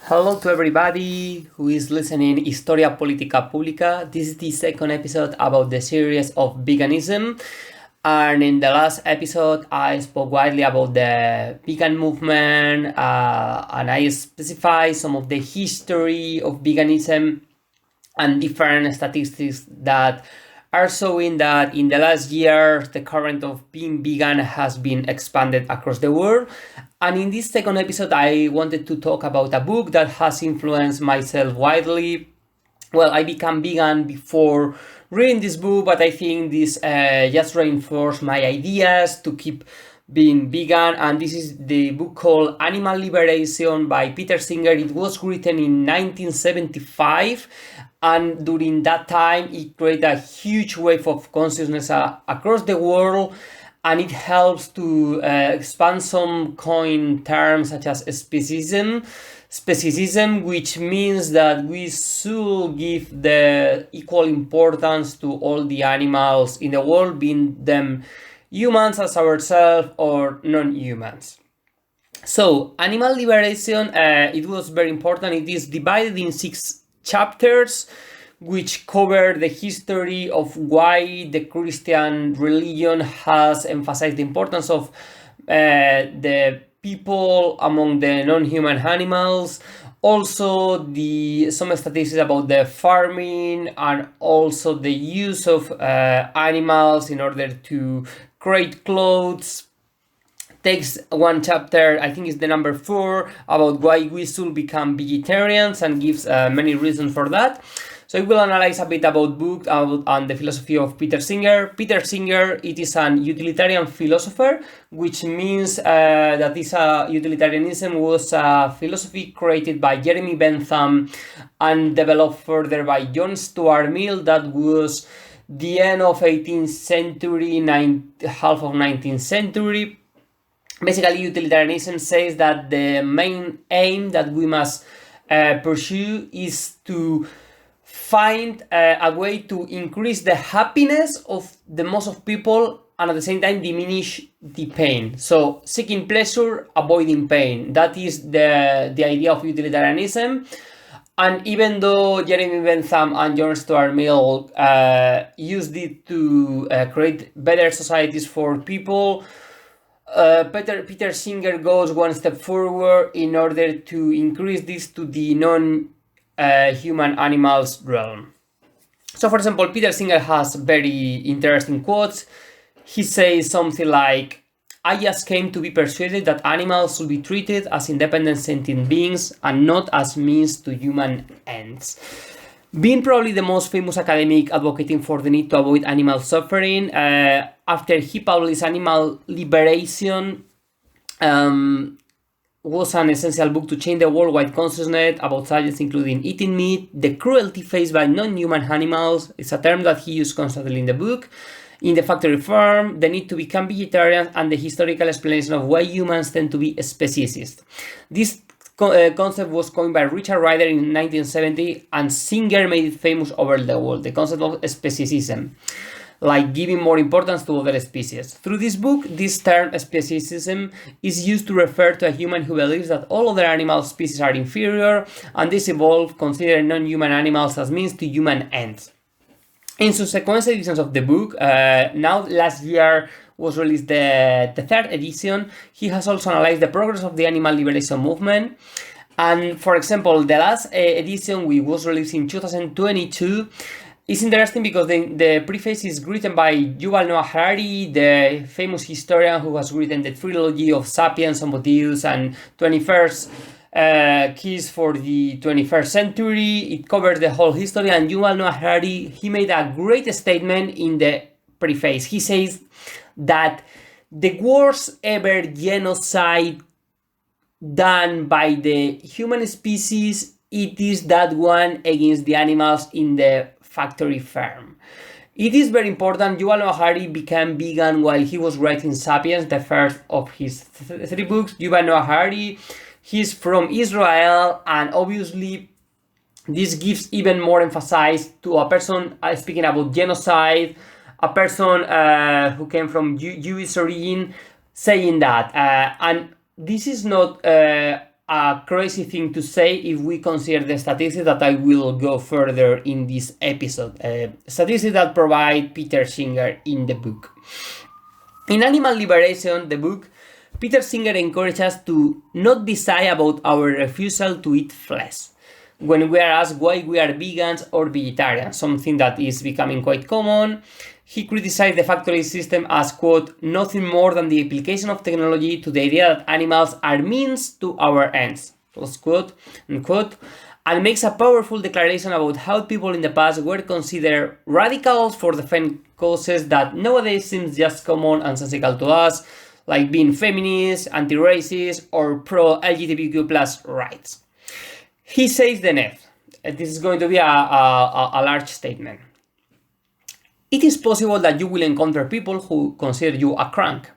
Hello to everybody who is listening Historia Politica Publica. This is the second episode about the series of veganism. And in the last episode, I spoke widely about the vegan movement and I specified some of the history of veganism and different statistics that are showing that in the last year, the current of being vegan has been expanded across the world. And in this second episode, I wanted to talk about a book that has influenced myself widely. Well, I became vegan before reading this book, but I think this just reinforced my ideas to keep being vegan. And this is the book called Animal Liberation by Peter Singer. It was written in 1975. And during that time, it created a huge wave of consciousness across the world. And it helps to expand some coin terms such as speciesism, which means that we should give the equal importance to all the animals in the world, being them humans as ourselves or non-humans. So, animal liberation, it was very important. It is divided in 6 chapters, which cover the history of why the Christian religion has emphasized the importance of the people among the non-human animals. Also, some statistics about the farming and also the use of animals in order to create clothes. Takes one chapter, I think it's the number 4, about why we should become vegetarians and gives many reasons for that. So I will analyze a bit about books and the philosophy of Peter Singer. Peter Singer, it is an utilitarian philosopher, which means that utilitarianism was a philosophy created by Jeremy Bentham and developed further by John Stuart Mill. That was the end of 18th century, half of 19th century. Basically, utilitarianism says that the main aim that we must pursue is to find a way to increase the happiness of the most of people and at the same time diminish the pain. So seeking pleasure, avoiding pain. That is the idea of utilitarianism. And even though Jeremy Bentham and John Stuart Mill used it to create better societies for people, Peter Singer goes one step forward in order to increase this to the non-human animals realm. So, for example, Peter Singer has very interesting quotes. He says something like, "I just came to be persuaded that animals should be treated as independent sentient beings and not as means to human ends." Being probably the most famous academic advocating for the need to avoid animal suffering, after he published Animal Liberation, was an essential book to change the worldwide consciousness about subjects including eating meat, the cruelty faced by non-human animals, it's a term that he used constantly in the book, in the factory farm, the need to become vegetarian, and the historical explanation of why humans tend to be speciecists. This concept was coined by Richard Ryder in 1970, and Singer made it famous over the world, the concept of speciesism, like giving more importance to other species. Through this book, this term speciesism is used to refer to a human who believes that all other animal species are inferior, and this evolved considering non-human animals as means to human ends. In subsequent editions of the book, now last year was released the 3rd edition, he has also analyzed the progress of the animal liberation movement. And for example, the last edition, which was released in 2022, is interesting because the preface is written by Yuval Noah Harari, the famous historian who has written the trilogy of Sapiens, Homo Deus, and 21st Keys for the 21st Century. It covers the whole history, and Yuval Noah Harari, he made a great statement in the preface. He says that the worst ever genocide done by the human species, it is that one against the animals in the factory farm. It is very important. Yuval Noah Harari became vegan while he was writing Sapiens, the first of his 3 books. Yuval Noah Harari, he's from Israel, and obviously this gives even more emphasis to a person speaking about genocide, a person who came from Jewish origin, saying that. And this is not a a crazy thing to say if we consider the statistics that I will go further in this episode. Statistics that provide Peter Singer in the book. In Animal Liberation, the book, Peter Singer encourages us to not decide about our refusal to eat flesh when we are asked why we are vegans or vegetarians, something that is becoming quite common. He criticized the factory system as, quote, nothing more than the application of technology to the idea that animals are means to our ends, close quote, unquote, and makes a powerful declaration about how people in the past were considered radicals for defending causes that nowadays seems just common and sensical to us, like being feminist, anti-racist, or pro-LGBTQ plus rights. He says the next. This is going to be a large statement. It is possible that you will encounter people who consider you a crank.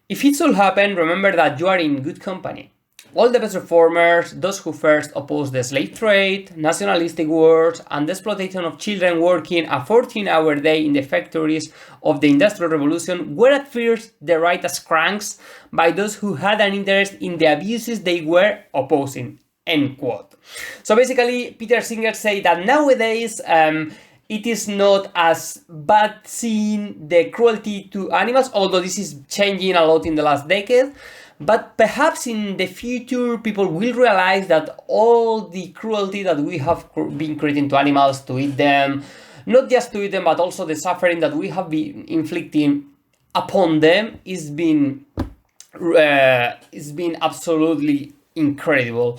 If it should happen, remember that you are in good company. All the best reformers, those who first opposed the slave trade, nationalistic wars, and the exploitation of children working a 14-hour day in the factories of the Industrial Revolution, were at first derided as cranks by those who had an interest in the abuses they were opposing. End quote. So basically, Peter Singer said that nowadays it is not as bad seeing the cruelty to animals, although this is changing a lot in the last decade. But perhaps in the future, people will realize that all the cruelty that we have been creating to animals, to eat them, not just to eat them, but also the suffering that we have been inflicting upon them is being absolutely incredible.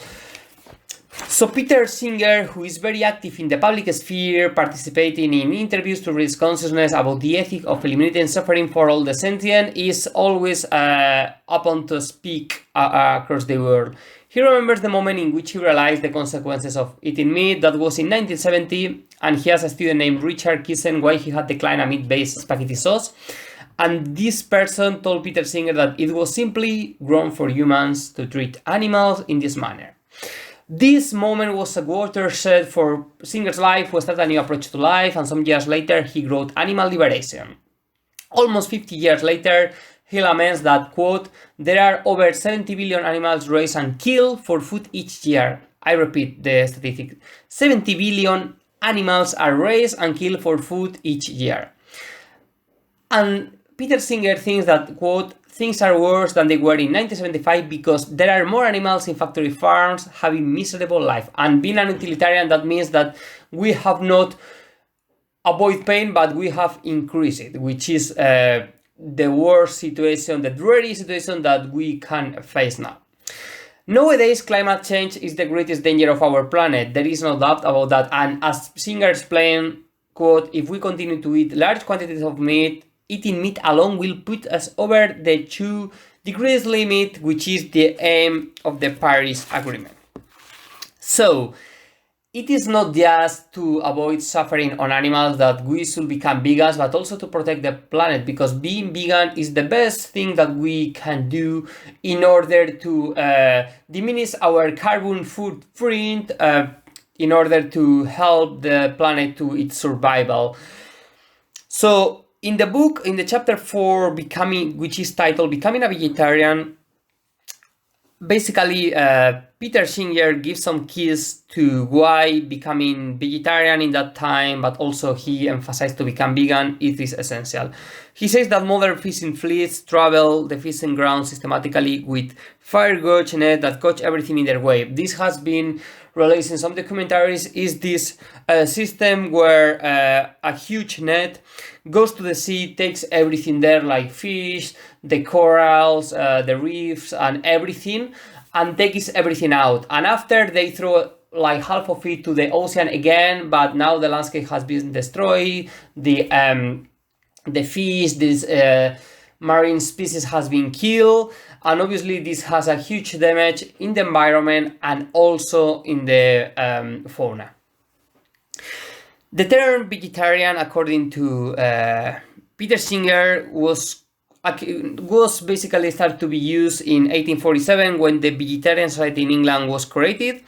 So Peter Singer, who is very active in the public sphere, participating in interviews to raise consciousness about the ethic of eliminating suffering for all the sentient, is always open to speak across the world. He remembers the moment in which he realized the consequences of eating meat. That was in 1970, and he has a student named Richard Kissen why he had declined a meat-based spaghetti sauce. And this person told Peter Singer that it was simply grown for humans to treat animals in this manner. This moment was a watershed for Singer's life, who started a new approach to life, and some years later he wrote Animal Liberation. Almost 50 years later, he laments that, quote, there are over 70 billion animals raised and killed for food each year. I repeat the statistic. 70 billion animals are raised and killed for food each year. And Peter Singer thinks that, quote, things are worse than they were in 1975 because there are more animals in factory farms having miserable life. And being an utilitarian, that means that we have not avoided pain, but we have increased it, which is the worst situation, the dreary situation that we can face now. Nowadays, climate change is the greatest danger of our planet. There is no doubt about that. And as Singer explained, quote, if we continue to eat large quantities of meat, eating meat alone will put us over the 2 degrees limit, which is the aim of the Paris Agreement. So, it is not just to avoid suffering on animals that we should become vegans, but also to protect the planet, because being vegan is the best thing that we can do in order to diminish our carbon footprint, in order to help the planet to its survival. So, in the book, in the chapter 4, which is titled Becoming a Vegetarian, basically Peter Singer gives some keys to why becoming vegetarian in that time, but also he emphasized to become vegan, it is essential. He says that modern fishing fleets travel the fishing ground systematically with fire gauge net that catch everything in their way. This has been released in some documentaries. Is this system where a huge net goes to the sea, takes everything there like fish, the corals, the reefs and everything, and takes everything out. And after they throw like half of it to the ocean again, but now the landscape has been destroyed, the fish, this marine species has been killed, and obviously this has a huge damage in the environment and also in the fauna. The term vegetarian, according to Peter Singer, was basically started to be used in 1847 when the Vegetarian Society in England was created.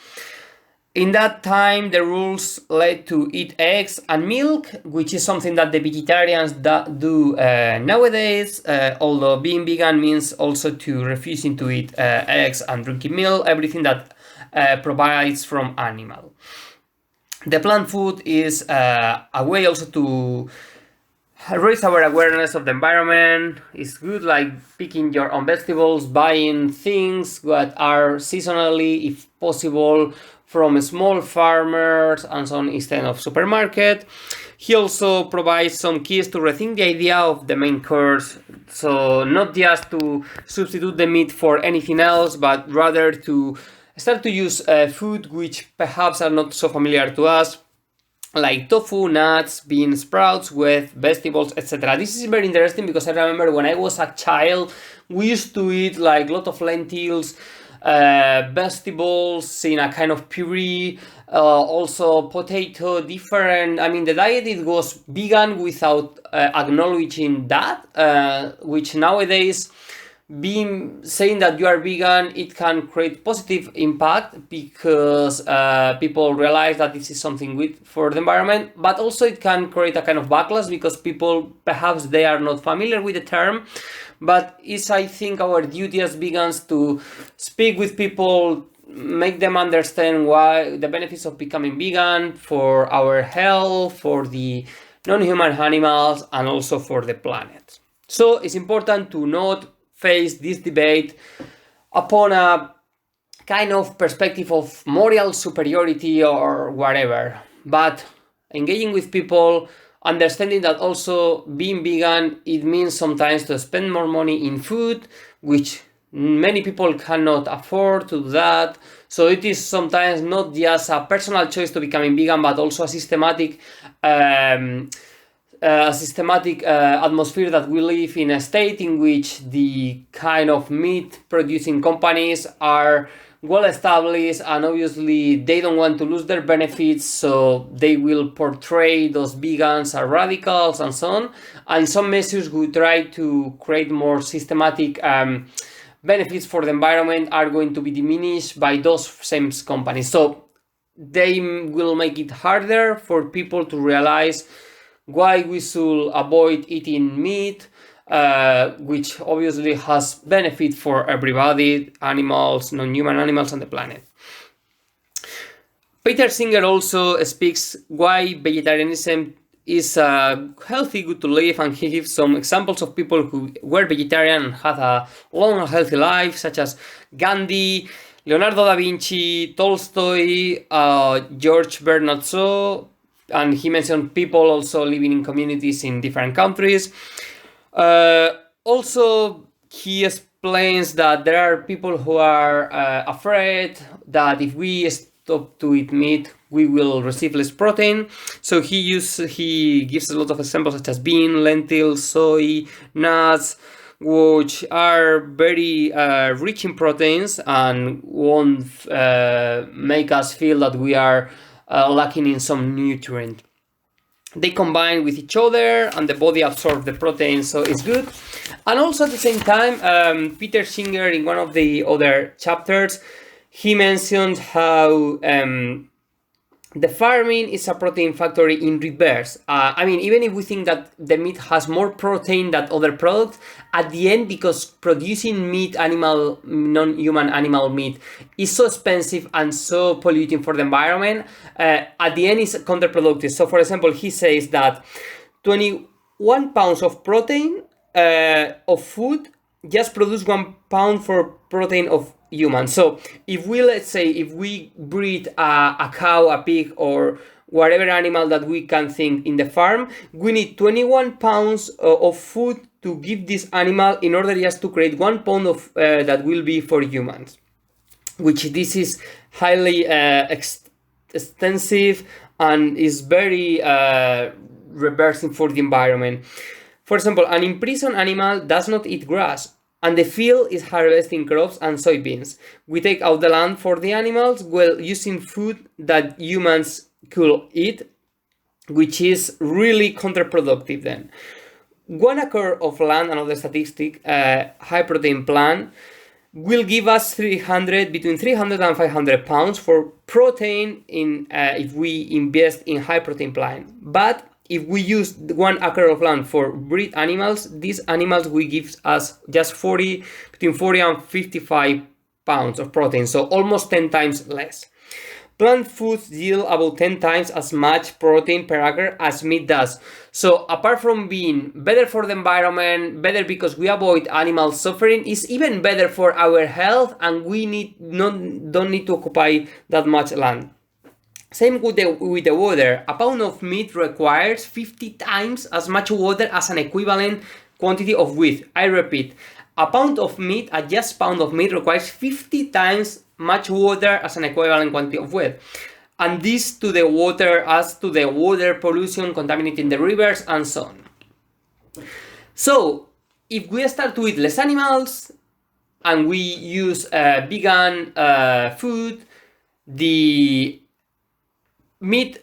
In that time, the rules led to eat eggs and milk, which is something that the vegetarians do nowadays. Although being vegan means also to refusing to eat eggs and drinking milk, everything that provides from animal. The plant food is a way also to raise our awareness of the environment. It's good, like picking your own vegetables, buying things that are seasonally, if possible, from small farmers and so on instead of supermarket. He also provides some keys to rethink the idea of the main course. So not just to substitute the meat for anything else, but rather to start to use food which perhaps are not so familiar to us, like tofu, nuts, bean sprouts with vegetables, etc. This is very interesting because I remember when I was a child, we used to eat like a lot of lentils, vegetables in a kind of puree, also potato, different. I mean, the diet, it was vegan without acknowledging that, which nowadays, being saying that you are vegan, it can create positive impact because people realize that this is something good for the environment, but also it can create a kind of backlash because people perhaps they are not familiar with the term. But it's, I think, our duty as vegans to speak with people, make them understand why the benefits of becoming vegan for our health, for the non-human animals, and also for the planet. So it's important to not face this debate upon a kind of perspective of moral superiority or whatever, but engaging with people, understanding that also being vegan, it means sometimes to spend more money in food, which many people cannot afford to do that. So it is sometimes not just a personal choice to becoming vegan, but also a systematic atmosphere that we live in, a state in which the kind of meat producing companies are well established, and obviously they don't want to lose their benefits, so they will portray those vegans as radicals and so on. And some measures who try to create more systematic benefits for the environment are going to be diminished by those same companies. So they will make it harder for people to realize why we should avoid eating meat, which obviously has benefit for everybody, animals, non-human animals, and the planet. Peter Singer also speaks why vegetarianism is healthy, good to live, and he gives some examples of people who were vegetarian and had a long and healthy life, such as Gandhi, Leonardo da Vinci, Tolstoy, George Bernard Shaw, and he mentioned people also living in communities in different countries. Also, he explains that there are people who are afraid that if we stop to eat meat, we will receive less protein. So he gives a lot of examples such as bean, lentils, soy, nuts, which are very rich in proteins and won't make us feel that we are lacking in some nutrient. They combine with each other and the body absorbs the protein, so it's good. And also at the same time, Peter Singer, in one of the other chapters, he mentioned how the farming is a protein factory in reverse. I mean, even if we think that the meat has more protein than other products, at the end, because producing meat, non-human animal meat, is so expensive and so polluting for the environment, at the end it's counterproductive. So, for example, he says that 21 pounds of protein of food just produce 1 pound for protein of humans. So if we breed a cow, a pig, or whatever animal that we can think in the farm, we need 21 pounds of food to give this animal in order just to create 1 pound of that will be for humans, which this is highly extensive and is very reversing for the environment. For example, an imprisoned animal does not eat grass, and the field is harvesting crops and soybeans. We take out the land for the animals while using food that humans could eat, which is really counterproductive then. 1 acre of land, another statistic, high protein plant, will give us between 300 and 500 pounds for protein if we invest in high protein plant. But if we use 1 acre of land for breed animals, these animals will give us just between 40 and 55 pounds of protein, so almost 10 times less. Plant foods yield about 10 times as much protein per acre as meat does. So apart from being better for the environment, better because we avoid animal suffering, is even better for our health, and we don't need to occupy that much land. Same with the water. A pound of meat requires 50 times as much water as an equivalent quantity of wheat. I repeat, a pound of meat requires 50 times much water as an equivalent quantity of wheat. And this adds to the water pollution, contaminating the rivers and so on. So if we start to eat less animals and we use vegan food, the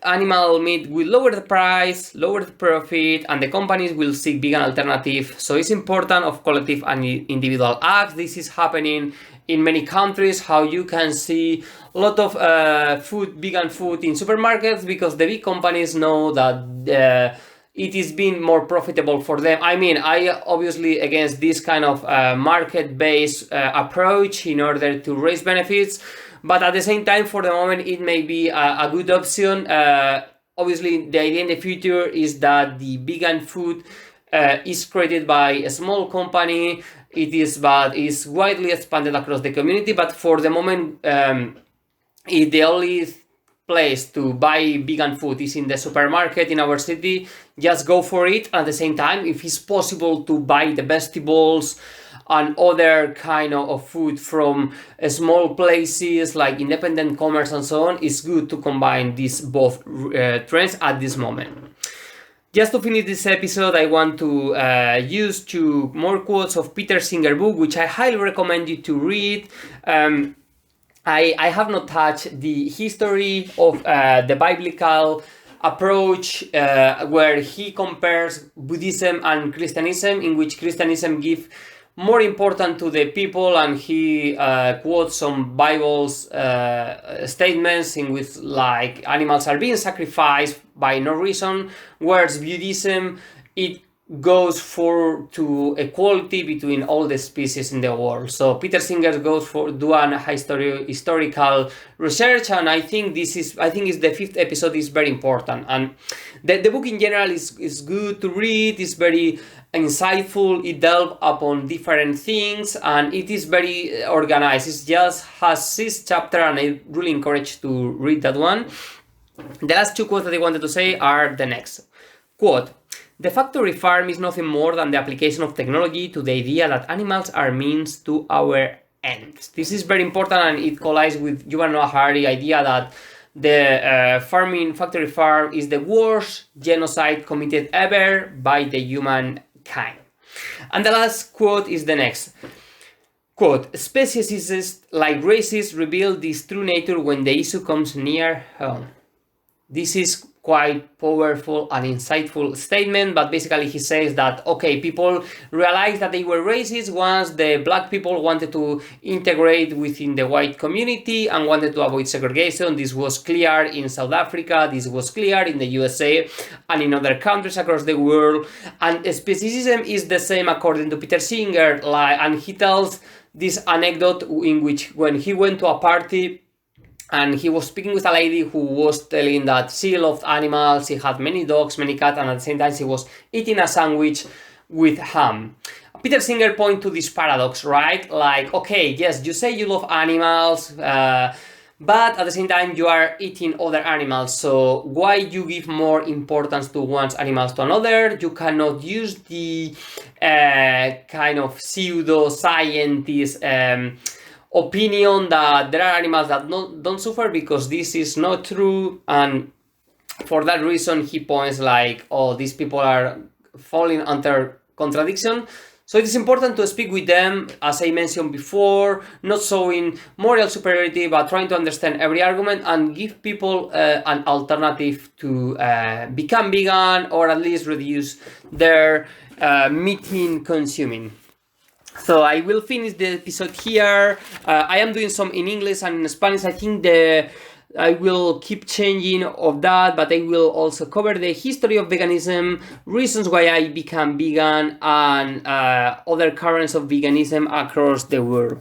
animal meat will lower the price, lower the profit, and the companies will seek vegan alternatives. So it's important of collective and individual acts. This is happening in many countries, how you can see a lot of vegan food in supermarkets, because the big companies know that it is being more profitable for them. I mean, I obviously against this kind of market-based approach in order to raise benefits, but at the same time, for the moment, it may be a good option. Obviously, the idea in the future is that the vegan food is created by a small company. It is widely expanded across the community, but for the moment, if the only place to buy vegan food is in the supermarket in our city, just go for it. At the same time, if it's possible to buy the vegetables and other kind of food from small places like independent commerce and so on, it's good to combine these both trends at this moment. Just to finish this episode, I want to use 2 more quotes of Peter Singer book, which I highly recommend you to read. I have not touched the history of the biblical approach where he compares Buddhism and Christianism, in which Christianism gives more important to the people, and he quotes some Bible's statements in which like animals are being sacrificed by no reason, whereas Buddhism, it goes to equality between all the species in the world. So Peter Singer goes for an historical research, and I think is the 5th episode is very important, and the book in general is good to read. It's very insightful. It delves upon different things, and it is very organized. It just has 6 chapters, and I really encourage to read that one. The last 2 quotes that I wanted to say are the next. Quote: "The factory farm is nothing more than the application of technology to the idea that animals are means to our ends." This is very important, and it collides with Yuval Noah Harari idea that the factory farm is the worst genocide committed ever by the humankind. And the last quote is the next. Quote: "Speciecists like racists reveal this true nature when the issue comes near home." This is quite powerful and insightful statement, but basically he says that, okay, people realized that they were racist once the black people wanted to integrate within the white community and wanted to avoid segregation. This was clear in South Africa, this was clear in the USA and in other countries across the world. And speciesism is the same according to Peter Singer, and he tells this anecdote in which when he went to a party and he was speaking with a lady who was telling that she loved animals, she had many dogs, many cats, and at the same time she was eating a sandwich with ham. Peter Singer points to this paradox, right? Like, okay, yes, you say you love animals, but at the same time you are eating other animals, so why you give more importance to one's animals to another? You cannot use the kind of pseudo-scientist opinion that there are animals that don't suffer, because this is not true. And for that reason he points like, oh, these people are falling under contradiction. So it is important to speak with them, as I mentioned before, not showing moral superiority, but trying to understand every argument and give people an alternative to become vegan, or at least reduce their meat consuming. So I will finish the episode here. I am doing some in English and in Spanish. I think I will keep changing of that, but I will also cover the history of veganism, reasons why I became vegan, and other currents of veganism across the world.